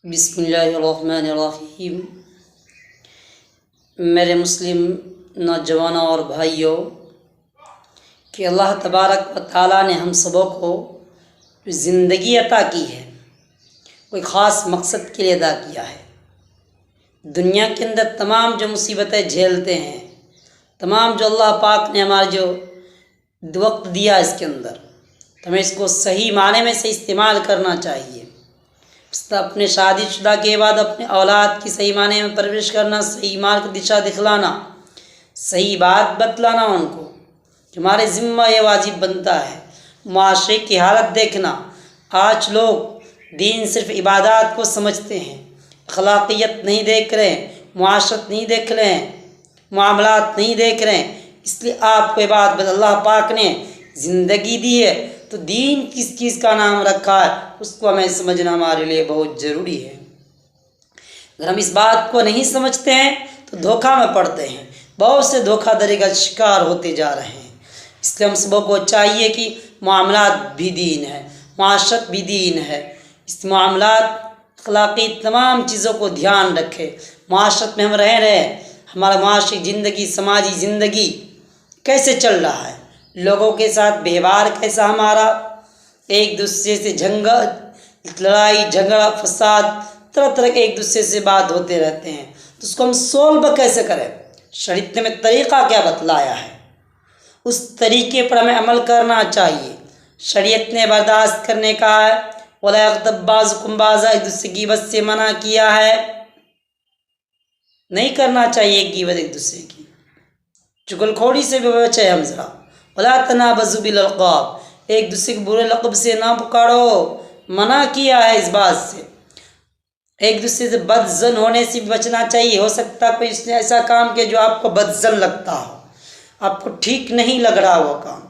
بسم اللہ الرحمن الرحیم۔ میرے مسلم نوجوانوں اور بھائیوں، کہ اللہ تبارک و تعالیٰ نے ہم سبوں کو زندگی عطا کی ہے، کوئی خاص مقصد کے لیے ادا کیا ہے۔ دنیا کے اندر تمام جو مصیبتیں جھیلتے ہیں، تمام جو اللہ پاک نے ہمارا جو وقت دیا اس کے اندر، تو ہمیں اس کو صحیح معنی میں سے استعمال کرنا چاہیے۔ اپنے شادی شدہ کے بعد اپنے اولاد کی صحیح معنی میں پرورش کرنا، صحیح مارگ دشا دکھلانا، صحیح بات بتلانا ان کو کہ ہمارے ذمہ یہ واجب بنتا ہے۔ معاشرے کی حالت دیکھنا، آج لوگ دین صرف عبادات کو سمجھتے ہیں، اخلاقیت نہیں دیکھ رہے ہیں، معاشرت نہیں دیکھ رہے ہیں، معاملات نہیں دیکھ رہے ہیں۔ اس لیے آپ کو یہ بات اللہ پاک نے زندگی دی ہے تو دین کس چیز کا نام رکھا ہے اس کو ہمیں سمجھنا ہمارے لیے بہت ضروری ہے۔ اگر ہم اس بات کو نہیں سمجھتے ہیں تو دھوکہ میں پڑتے ہیں، بہت سے دھوکہ دھڑی کا شکار ہوتے جا رہے ہیں۔ اس لیے ہم سب کو چاہیے کہ معاملات بھی دین ہے، معاشرت بھی دین ہے، اس معاملات اخلاقی تمام چیزوں کو دھیان رکھے۔ معاشرت میں ہم رہ رہے ہیں، ہمارا معاشی زندگی، سماجی زندگی کیسے چل رہا ہے، لوگوں کے ساتھ ویوہار کیسا ہمارا، ایک دوسرے سے لڑائی جھگڑا فساد، طرح طرح کے ایک دوسرے سے بات ہوتے رہتے ہیں، تو اس کو ہم سولو کیسے کریں؟ شریعت میں طریقہ کیا بتلایا ہے، اس طریقے پر ہمیں عمل کرنا چاہیے۔ شریعت نے برداشت کرنے کا ہے، وَلَا يَغْتَبْ بَعْضُكُمْ بَعْضًا، ایک دوسرے کی غیبت سے منع کیا ہے، نہیں کرنا چاہیے غیبت ایک دوسرے کی، چغل خوری سے بھی بچے ہم ذرا۔ وَلَا تَنَابَزُوا بِالْأَلْقَابِ، ایک دوسرے کے برے لقب سے نہ پکارو، منع کیا ہے اس بات سے۔ ایک دوسرے سے بد ظن ہونے سے بھی بچنا چاہیے، ہو سکتا ہے کوئی اس نے ایسا کام کیا جو آپ کو بد ظن لگتا ہو، آپ کو ٹھیک نہیں لگ رہا وہ کام،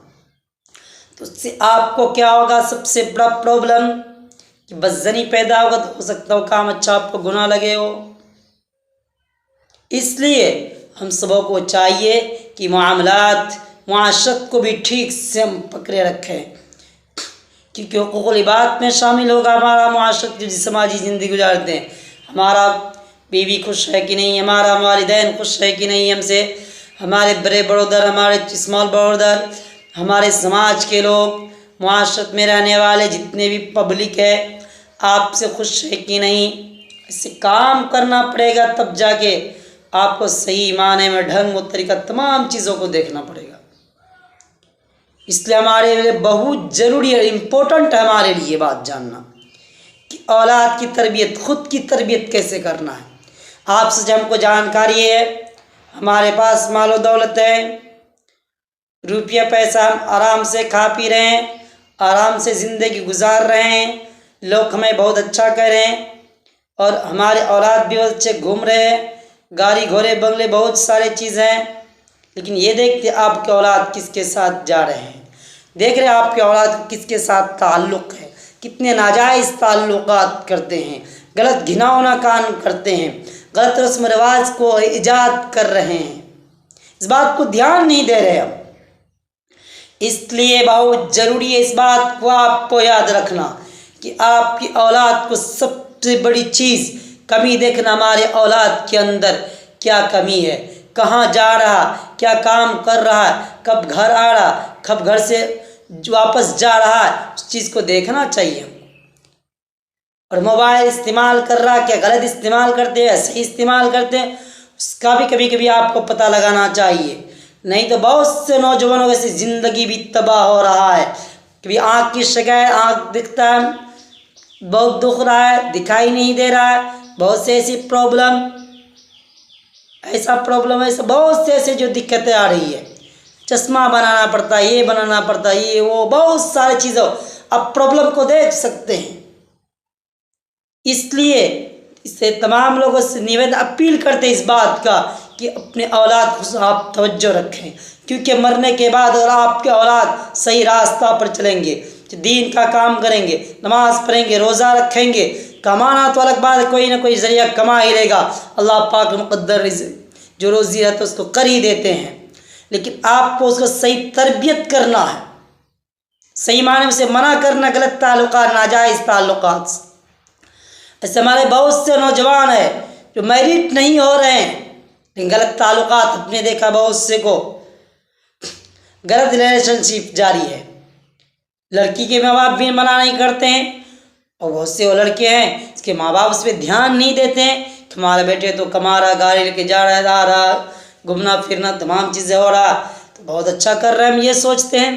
تو اس سے آپ کو کیا ہوگا؟ سب سے بڑا پرابلم کہ بد ظنی پیدا ہوگا، تو ہو سکتا ہے وہ کام اچھا آپ کو گناہ لگے ہو۔ اس لیے ہم سبوں کو چاہیے کہ معاملات، معاشرت کو بھی ٹھیک سے ہم پکڑے رکھیں، کیونکہ حقوق العباد میں شامل ہوگا ہمارا معاشرت کی سماجی زندگی گزارتے ہیں۔ ہمارا بیوی خوش ہے کہ نہیں، ہمارا والدین خوش ہے کہ نہیں ہم سے، ہمارے بڑے برادر، ہمارے اسمال برادر، ہمارے سماج کے لوگ، معاشرت میں رہنے والے جتنے بھی پبلک ہے، آپ سے خوش ہے کہ نہیں۔ اس سے کام کرنا پڑے گا، تب جا کے آپ کو صحیح معنی میں ڈھنگ و طریقہ تمام چیزوں کو دیکھنا پڑے گا۔ اس لیے ہمارے لیے بہت ضروری ہے، امپورٹنٹ ہے ہمارے لیے بات جاننا کہ اولاد کی تربیت، خود کی تربیت کیسے کرنا ہے۔ آپ سے ہم کو جانکاری ہے، ہمارے پاس مال و دولت ہے، روپیہ پیسہ، ہم آرام سے کھا پی رہے ہیں، آرام سے زندگی گزار رہے ہیں، لوگ ہمیں بہت اچھا کہہ رہے ہیں، اور ہمارے اولاد بھی بہت اچھے گھوم رہے ہیں، گاڑی گھوڑے بنگلے بہت سارے چیزیں ہیں، لیکن یہ دیکھتے آپ کے اولاد کس کے ساتھ جا رہے ہیں، دیکھ رہے آپ کے اولاد کس کے ساتھ تعلق ہے، کتنے ناجائز تعلقات کرتے ہیں، غلط گھناؤنا کام کرتے ہیں، غلط رسم و رواج کو ایجاد کر رہے ہیں، اس بات کو دھیان نہیں دے رہے ہم۔ اس لیے بہت ضروری ہے اس بات کو آپ کو یاد رکھنا کہ آپ کی اولاد کو سب سے بڑی چیز کمی دیکھنا، ہمارے اولاد کے اندر کیا کمی ہے، کہاں جا رہا، کیا کام کر رہا ہے، کب گھر آ رہا، کب گھر سے واپس جا رہا ہے، اس چیز کو دیکھنا چاہیے۔ اور موبائل استعمال کر رہا، کیا غلط استعمال کرتے ہیں، صحیح استعمال کرتے ہیں، اس کا بھی کبھی کبھی آپ کو پتہ لگانا چاہیے، نہیں تو بہت سے نوجوانوں کی زندگی بھی تباہ ہو رہا ہے۔ کبھی آنکھ کی شکایت، آنکھ دکھتا ہے، بہت دکھ رہا ہے، دکھائی نہیں دے رہا ہے، بہت سے ایسی پرابلم، ایسا بہت سے ایسے جو دقتیں آ رہی ہے، چشمہ بنانا پڑتا ہے، یہ بنانا پڑتا ہے، یہ وہ بہت ساری چیزوں، اب پرابلم کو دیکھ سکتے ہیں۔ اس لیے اس سے تمام لوگوں سے نویدن اپیل کرتے ہیں اس بات کا کہ اپنے اولاد کو آپ توجہ رکھیں، کیونکہ مرنے کے بعد اور آپ کے اولاد صحیح راستہ پر چلیں گے، دین کا کام کریں گے، نماز پڑھیں گے، روزہ رکھیں گے، کمانا تو الگ بات ہے، کوئی نہ کوئی ذریعہ کما ہی لے گا، اللہ پاک مقدر رزق جو روزی ہے تو اس کو کر ہی دیتے ہیں، لیکن آپ کو اس کو صحیح تربیت کرنا ہے، صحیح معنی سے منع کرنا غلط تعلقات، ناجائز تعلقات سے۔ ایسے ہمارے بہت سے نوجوان ہیں جو میرٹ نہیں ہو رہے ہیں لیکن غلط تعلقات، ہم نے دیکھا بہت سے کو غلط ریلیشن شپ جاری ہے، لڑکی کے ماں باپ بھی منع نہیں کرتے ہیں، اور بہت سے وہ لڑکے ہیں اس کے ماں باپ اس پہ دھیان نہیں دیتے ہیں کہ ہمارا بیٹے تو کما رہا، گاڑی لے کے جا رہا، گھومنا پھرنا تمام چیزیں ہو رہا، تو بہت اچھا کر رہے ہیں، ہم یہ سوچتے ہیں